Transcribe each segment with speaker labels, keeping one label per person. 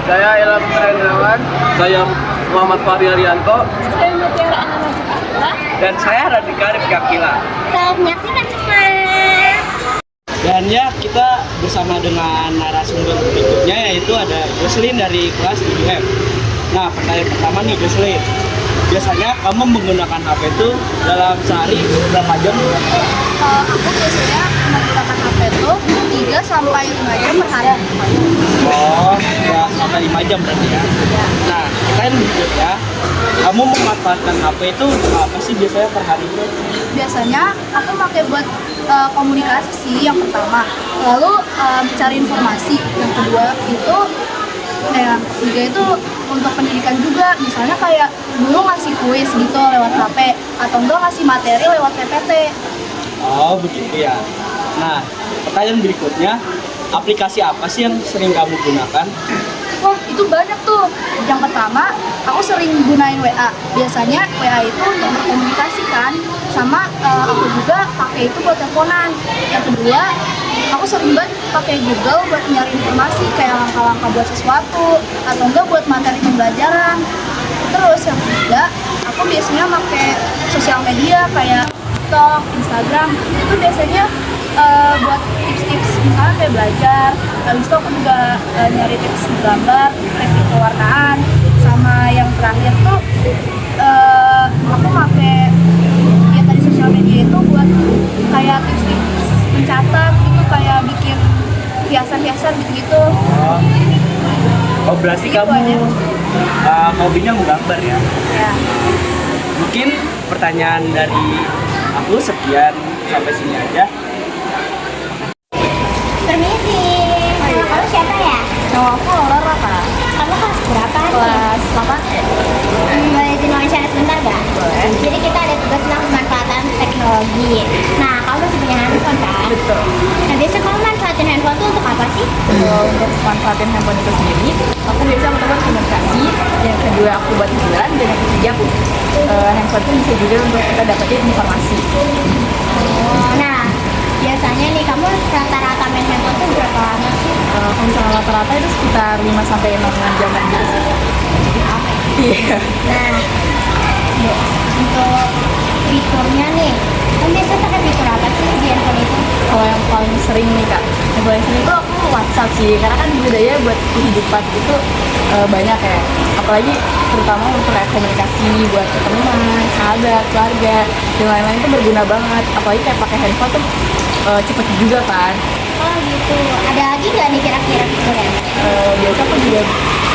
Speaker 1: Saya Ilham Rendrawan. Saya Muhammad Fahri Arianto.
Speaker 2: Saya Mutiara Anna Najwa.
Speaker 1: Dan saya Radika Rifki Akila.
Speaker 2: Selamat menyaksikan semua.
Speaker 1: Dan ya, kita bersama dengan narasumber berikutnya, yaitu ada Jocelyn dari kelas 7F. Nah, pertanyaan pertama nih Jocelyn. Biasanya kamu menggunakan HP itu dalam sehari berapa jam?
Speaker 2: Aku biasanya menggunakan HP itu 3 sampai 5 jam per hari.
Speaker 1: Oh, ya sampai 5 jam berarti ya. Nah, kita yang berikutnya, kamu memanfaatkan HP itu apa sih biasanya per hari itu?
Speaker 2: Biasanya aku pakai buat komunikasi sih yang pertama. Lalu mencari informasi. Yang kedua itu yang ketiga itu untuk pendidikan juga, misalnya kayak dulu ngasih kuis gitu lewat HP atau enggak ngasih materi lewat PPT.
Speaker 1: Oh, begitu ya. Nah, pertanyaan berikutnya, aplikasi apa sih yang sering kamu gunakan?
Speaker 2: Wah, itu banyak tuh. Yang pertama, aku sering gunain WA. Biasanya WA itu untuk berkomunikasi kan, sama aku juga pakai itu buat teleponan. Yang kedua, aku sering banget pakai Google buat nyari informasi kayak langkah-langkah buat sesuatu atau enggak buat materi pembelajaran. Terus yang ketiga, aku biasanya pakai sosial media kayak TikTok, Instagram. Itu biasanya buat tips-tips misalnya kayak belajar. Habis itu aku juga nyari tips gambar, teknik pewarnaan. Sama yang terakhir tuh aku pakai ya tadi sosial media itu buat kayak tips-tips mencatat gitu, kayak bikin hiasan-hiasan gitu-gitu.
Speaker 1: Oh, berarti
Speaker 2: Gitu
Speaker 1: kamu
Speaker 2: aja.
Speaker 1: hobinya menggambar ya?
Speaker 2: Ya.
Speaker 1: Mungkin pertanyaan dari aku sekian, sampai sini aja.
Speaker 3: Permisi, nama kamu siapa ya?
Speaker 2: Nama aku Laura Kak.
Speaker 3: Kamu kelas berapa nih?
Speaker 2: Kelas 8 ya?
Speaker 3: Boleh izin wawancara sebentar gak?
Speaker 2: Boleh.
Speaker 3: Jadi kita ada tugas tentang pemanfaatan teknologi. Nah, kamu masih punya handphone kan?
Speaker 2: Betul.
Speaker 3: Nah, biasa kamu manfaatin handphone tuh untuk apa sih?
Speaker 2: Untuk manfaatin handphone itu sendiri, aku biasa buat komunikasi. Yang kedua aku buat hiburan, dan yang ketiga aku handphone itu bisa juga untuk kita dapetin informasi.
Speaker 3: Oh, nah, biasanya nih kamu rata-rata main handphone tuh berapa lama sih?
Speaker 2: Kalau misalnya rata-rata itu sekitar 5 sampai 6 jam gitu sih. Iya.
Speaker 3: Nah, untuk fiturnya nih, kamu biasa pakai fitur apa sih di handphone itu?
Speaker 2: Kalau yang paling sering nih kak, yang paling sering itu aku WhatsApp sih, karena kan budaya buat kehidupan itu banyak ya. Apalagi terutama untuk kayak komunikasi buat teman, sahabat, keluarga, dan lain-lain itu berguna banget. Apalagi kayak pakai handphone tuh cepet juga kan.
Speaker 3: Oh gitu, ada lagi nggak nih kira-kira fiturnya?
Speaker 2: Biasa aku juga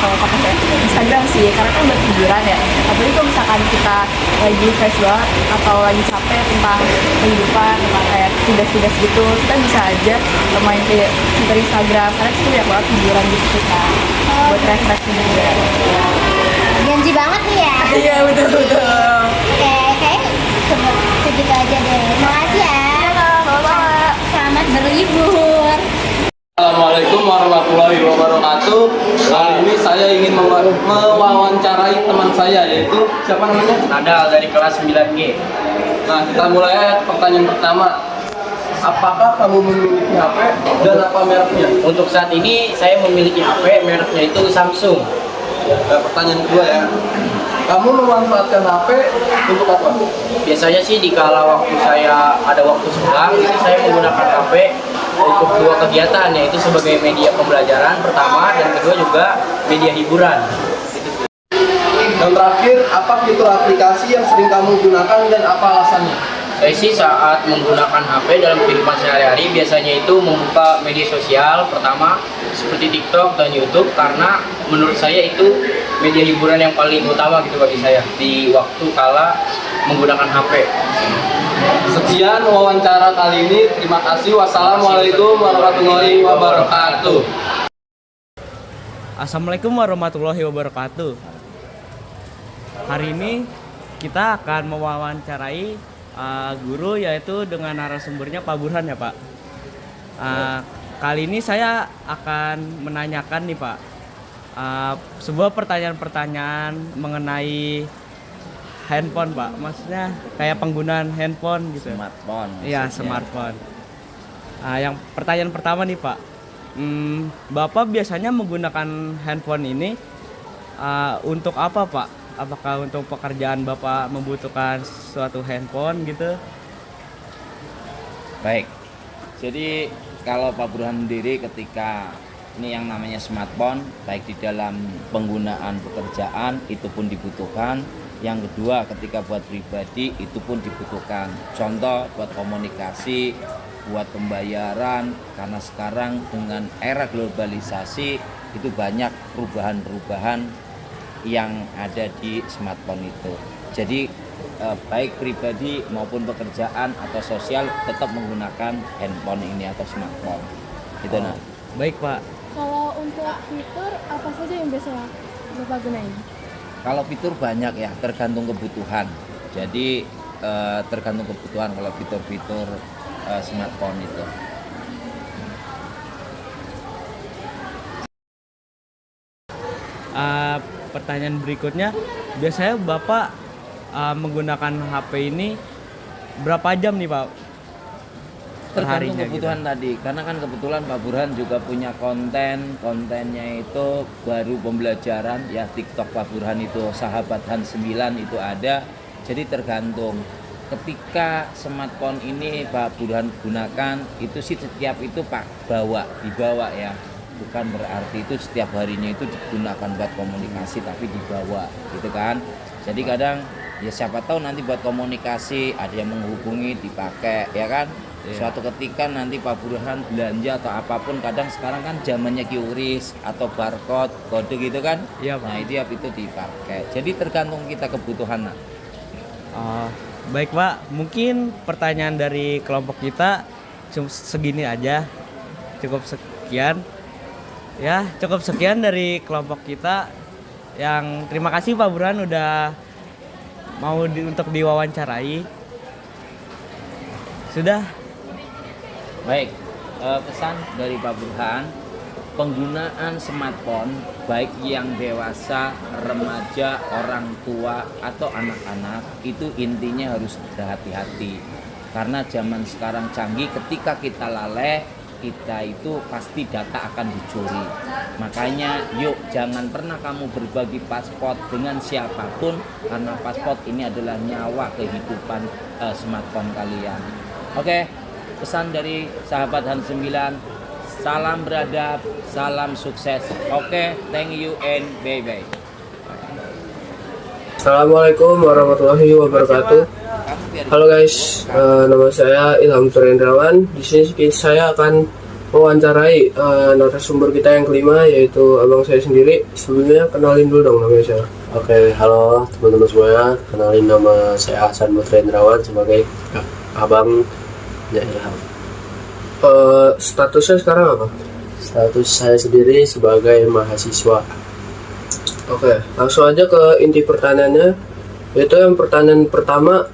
Speaker 2: kalau pakai Instagram sih, karena kan buat hiburan ya. Apalagi kalau misalkan kita lagi fresh banget atau lagi capek tentang kehidupan, tentang kayak tugas-tugas gitu, kita bisa aja main kayak Twitter, Instagram, karena itu banyak banget hiburan gitu kita buat refreshing juga.
Speaker 3: Janji banget nih ya.
Speaker 2: Iya betul.
Speaker 3: Oke, kayak segitu aja deh. Makasih ya. Selamat berlibur.
Speaker 1: Assalamualaikum warahmatullahi wabarakatuh. Kali ini saya ingin mewawancarai teman saya, yaitu siapa namanya?
Speaker 4: Nadal dari kelas 9G.
Speaker 1: Nah, kita mulai pertanyaan pertama. Apakah kamu memiliki HP dan apa mereknya?
Speaker 4: Untuk saat ini saya memiliki HP, mereknya itu Samsung.
Speaker 1: Nah, pertanyaan kedua ya. Kamu memanfaatkan HP untuk apa?
Speaker 4: Biasanya sih dikala waktu saya ada waktu senggang, itu saya menggunakan HP untuk dua kegiatan, yaitu sebagai media pembelajaran pertama, dan kedua juga media hiburan.
Speaker 1: Dan terakhir, apa fitur aplikasi yang sering kamu gunakan dan apa alasannya?
Speaker 4: Saya sih saat menggunakan HP dalam kehidupan sehari-hari biasanya itu membuka media sosial pertama seperti TikTok dan YouTube, karena menurut saya itu media hiburan yang paling utama gitu bagi saya di waktu kala menggunakan HP.
Speaker 1: Sekian wawancara kali ini. Terima kasih. Wassalamualaikum warahmatullahi wabarakatuh. Assalamualaikum warahmatullahi wabarakatuh. Hari ini kita akan mewawancarai guru, yaitu dengan narasumbernya Pak Burhan ya Pak. Kali ini saya akan menanyakan nih Pak, sebuah pertanyaan-pertanyaan mengenai handphone Pak. Maksudnya kayak penggunaan handphone gitu.
Speaker 4: Smartphone.
Speaker 1: Iya, smartphone. Yang pertanyaan pertama nih Pak, Bapak biasanya menggunakan handphone ini untuk apa, Pak? Apakah untuk pekerjaan Bapak membutuhkan suatu handphone gitu?
Speaker 5: Baik, jadi kalau Pak Burhan sendiri ketika ini yang namanya smartphone, baik di dalam penggunaan pekerjaan itu pun dibutuhkan. Yang kedua, ketika buat pribadi itu pun dibutuhkan. Contoh buat komunikasi, buat pembayaran, karena sekarang dengan era globalisasi itu banyak perubahan-perubahan yang ada di smartphone itu. Jadi baik pribadi maupun pekerjaan atau sosial tetap menggunakan handphone ini atau smartphone. Itu nah.
Speaker 1: Baik, Pak.
Speaker 6: Kalau untuk fitur apa saja yang biasa Bapak gunain?
Speaker 5: Kalau fitur banyak ya, tergantung kebutuhan. Jadi tergantung kebutuhan kalau fitur-fitur smartphone itu.
Speaker 1: Pertanyaan berikutnya, biasanya Bapak menggunakan HP ini berapa jam nih, Pak?
Speaker 5: Tergantung
Speaker 1: Perharinya
Speaker 5: kebutuhan tadi, karena kan kebetulan Pak Burhan juga punya kontennya itu baru pembelajaran ya, TikTok Pak Burhan itu Sahabat Hans 9 itu ada. Jadi tergantung ketika smartphone ini Pak Burhan gunakan itu sih setiap itu Pak dibawa ya, bukan berarti itu setiap harinya itu digunakan buat komunikasi tapi dibawa gitu kan. Jadi kadang ya siapa tahu nanti buat komunikasi ada yang menghubungi dipakai ya kan. Suatu ketika nanti Pak Burhan belanja atau apapun, kadang sekarang kan zamannya QRIS atau barcode kode gitu kan.
Speaker 1: Iya, Pak.
Speaker 5: Nah itu dipakai. Jadi tergantung kita kebutuhan.
Speaker 1: Baik, Pak, mungkin pertanyaan dari kelompok kita segini aja, cukup sekian ya, cukup sekian dari kelompok kita. Yang terima kasih Pak Burhan udah mau untuk diwawancarai. Sudah.
Speaker 5: Baik, pesan dari Pak Burhan, penggunaan smartphone baik yang dewasa, remaja, orang tua atau anak-anak itu intinya harus berhati-hati. Karena zaman sekarang canggih, ketika kita lalai, kita itu pasti data akan dicuri. Makanya yuk jangan pernah kamu berbagi paspor dengan siapapun, karena paspor ini adalah nyawa kehidupan smartphone kalian. Oke, pesan dari Sahabat Hans 9, salam beradab, salam sukses. Oke, thank you and bye-bye.
Speaker 7: Assalamualaikum warahmatullahi wabarakatuh. Halo guys, nama saya Ilham Surendrawan. Di sini saya akan mewawancarai narasumber kita yang kelima, yaitu abang saya sendiri. Sebelumnya kenalin dulu dong namanya siapa.
Speaker 8: Oke, halo teman-teman semuanya. Kenalin nama saya Hasan Mutraindrawan sebagai abang Ilham.
Speaker 7: Statusnya sekarang apa?
Speaker 8: Status saya sendiri sebagai mahasiswa.
Speaker 7: Oke, langsung aja ke inti pertanyaannya. Yaitu yang pertanyaan pertama,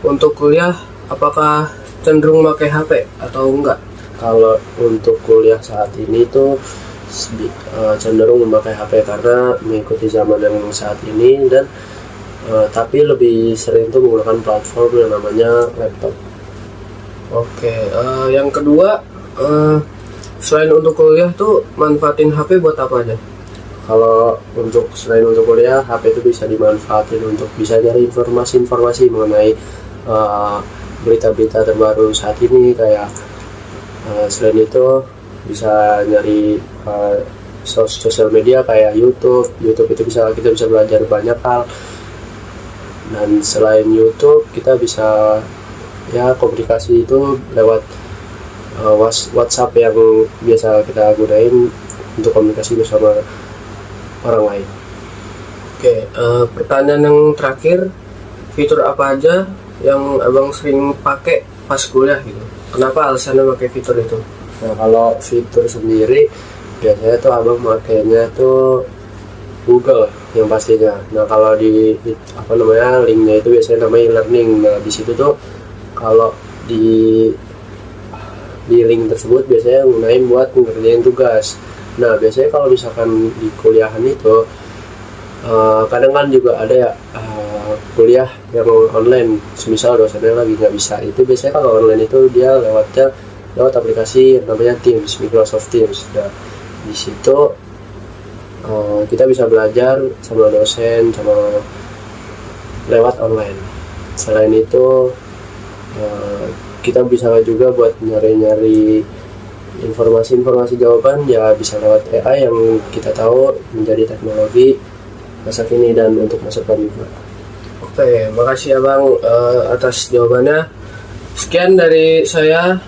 Speaker 7: untuk kuliah apakah cenderung pakai HP atau enggak?
Speaker 8: Kalau untuk kuliah saat ini tuh cenderung memakai HP karena mengikuti zaman yang saat ini, dan tapi lebih sering tuh menggunakan platform yang namanya laptop.
Speaker 7: Oke, yang kedua, selain untuk kuliah tuh manfaatin HP buat apa aja?
Speaker 8: Kalau selain untuk kuliah, HP itu bisa dimanfaatin untuk bisa nyari informasi-informasi mengenai berita-berita terbaru saat ini, kayak selain itu bisa nyari sosial media kayak YouTube itu kita bisa belajar banyak hal. Dan selain YouTube kita bisa ya komunikasi itu lewat WhatsApp yang biasa kita gunain untuk komunikasi bersama orang lain.
Speaker 7: Oke, pertanyaan yang terakhir, fitur apa aja yang abang sering pakai pas kuliah gitu? Kenapa alasannya pakai fitur itu?
Speaker 8: Nah, kalau fitur sendiri biasanya tuh abang makainya tuh Google yang pastinya. Nah, kalau di linknya itu biasanya namanya e-learning. Nah, di situ tuh kalau di link tersebut biasanya gunain buat ngerjain tugas. Nah, biasanya kalau misalkan di kuliahan itu kadang kan juga ada ya kuliah yang online, semisal dosennya lagi nggak bisa, itu biasanya kalau online itu dia lewatnya lewat aplikasi yang namanya Teams, Microsoft Teams. Nah, di situ kita bisa belajar sama dosen, sama lewat online. Selain itu kita bisa juga buat nyari-nyari informasi jawaban ya bisa lewat AI yang kita tahu menjadi teknologi masa kini dan untuk masa depan juga. Oke, makasih ya Bang atas jawabannya. Sekian dari saya.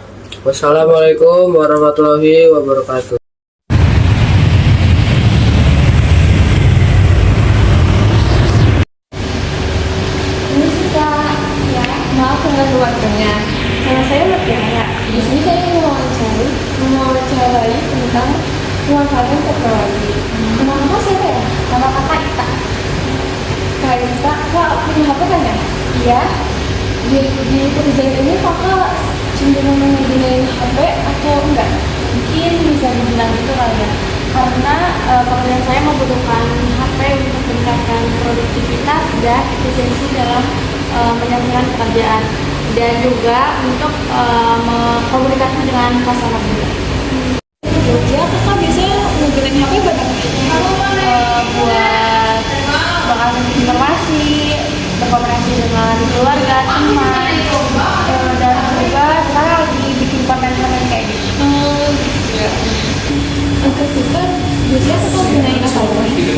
Speaker 8: Wassalamualaikum warahmatullahi wabarakatuh.
Speaker 6: Ini sih Kak, ya maaf mengganggu waktunya. Nama saya Mutiara. Di sini saya mewawancarai tentang pemanfaatan teknologi. Nama kakak siapa ya? Nama kakak Ita. Kak Ita, kak punya HP kan ya? Iya. Di pekerjaan ini kakak cenderung menggunakan HP atau enggak? Mungkin bisa dibilang itu kali ya. Karena pekerjaan saya membutuhkan HP untuk meningkatkan produktivitas dan efisiensi dalam menyelesaikan pekerjaan dan juga untuk komunikasi dengan customer juga.
Speaker 2: Ya, kakak biasanya menggunakan HP banyak buat mengakses informasi, berkomunikasi dengan keluarga, teman, dan juga sekarang lagi bikin konten-konten kayak gitu.
Speaker 6: Untuk fitur, biasanya kakak gunain apa ya?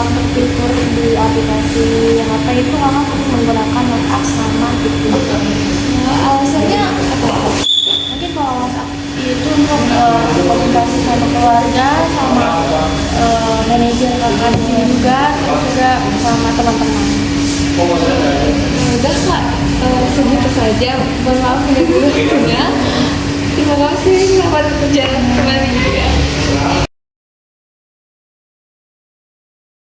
Speaker 2: Untuk fitur di aplikasi HP itu kakak menggunakan WhatsApp sama TikTok.
Speaker 6: Alasannya apa?
Speaker 2: Mungkin kalau WhatsApp itu untuk komunikasi sama keluarga, sama manajer kakak di sini juga, terus juga sama teman-teman.
Speaker 6: Udah Kak, segitu saja. Mohon maaf mengganggu waktunya. Terima kasih, selamat berjalan kembali ya.